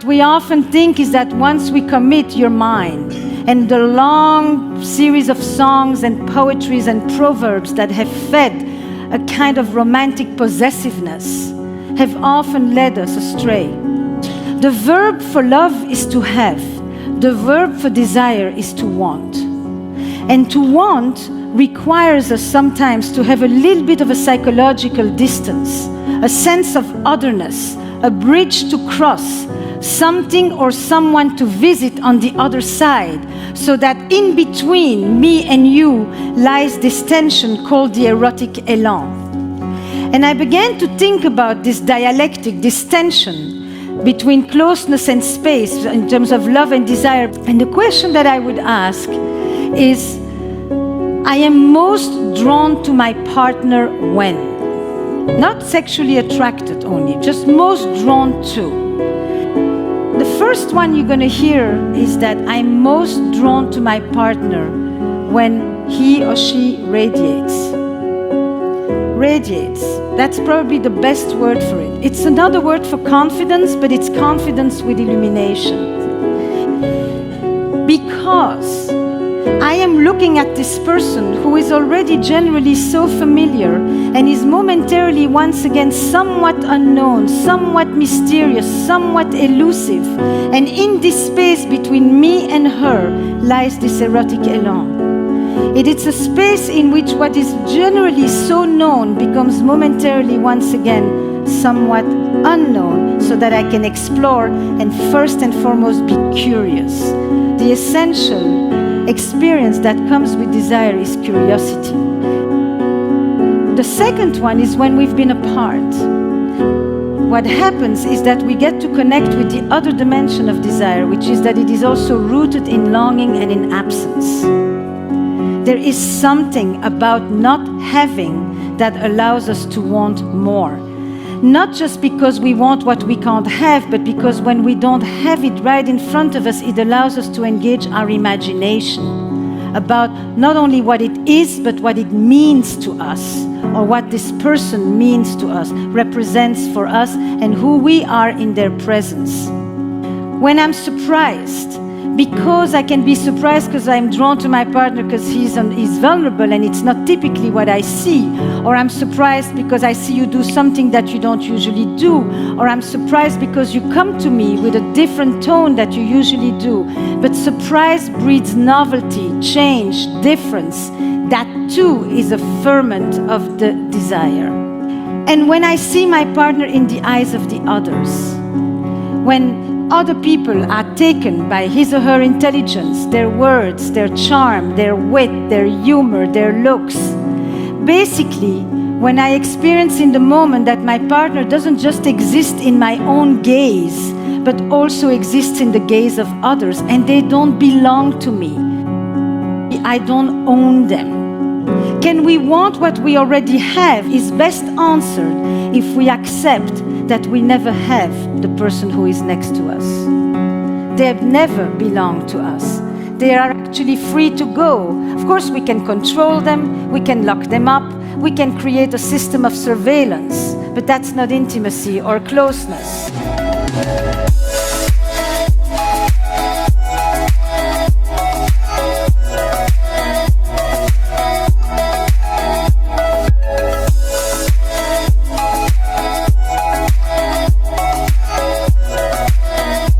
what we often think is that once we commit, you're mine. And the long series of songs and poetries and proverbs that have fed a kind of romantic possessiveness have often led us astray. The verb for love is to have. The verb for desire is to want. And to want requires us sometimes to have a little bit of a psychological distance, a sense of otherness, a bridge to cross, something or someone to visit on the other side, so that in between me and you lies this tension called the erotic elan. And I began to think about this dialectic, this tension between closeness and space in terms of love and desire. And the question that I would ask is, I am most drawn to my partner when? Not sexually attracted only, just most drawn to. The first one you're going to hear is that I'm most drawn to my partner when he or she radiates. Radiates. That's probably the best word for it. It's another word for confidence, but it's confidence with illumination. Because I am looking at this person who is already generally so familiar and is momentarily once again somewhat unknown, somewhat mysterious, somewhat elusive. And in this space between me and her lies this erotic elan. It's a space in which what is generally so known becomes momentarily once again somewhat unknown, so that I can explore and first and foremost be curious. The essential experience that comes with desire is curiosity. The second one is when we've been apart. What happens is that we get to connect with the other dimension of desire, which is that it is also rooted in longing and in absence. There is something about not having that allows us to want more. Not just because we want what we can't have, but because when we don't have it right in front of us, it allows us to engage our imagination about not only what it is, but what it means to us, or what this person means to us, represents for us, and who we are in their presence. When I'm surprised, because I can be surprised because I'm drawn to my partner because he's vulnerable and it's not typically what I see, or I'm surprised because I see you do something that you don't usually do, or I'm surprised because you come to me with a different tone that you usually do. But surprise breeds novelty, change, difference. That too is a ferment of the desire. And when I see my partner in the eyes of the others, when other people are taken by his or her intelligence, their words, their charm, their wit, their humor, their looks. Basically, when I experience in the moment that my partner doesn't just exist in my own gaze, but also exists in the gaze of others, and they don't belong to me. I don't own them. Can we want what we already have is best answered if we accept that we never have the person who is next to us. They have never belonged to us. They are actually free to go. Of course, we can control them, we can lock them up, we can create a system of surveillance, but that's not intimacy or closeness.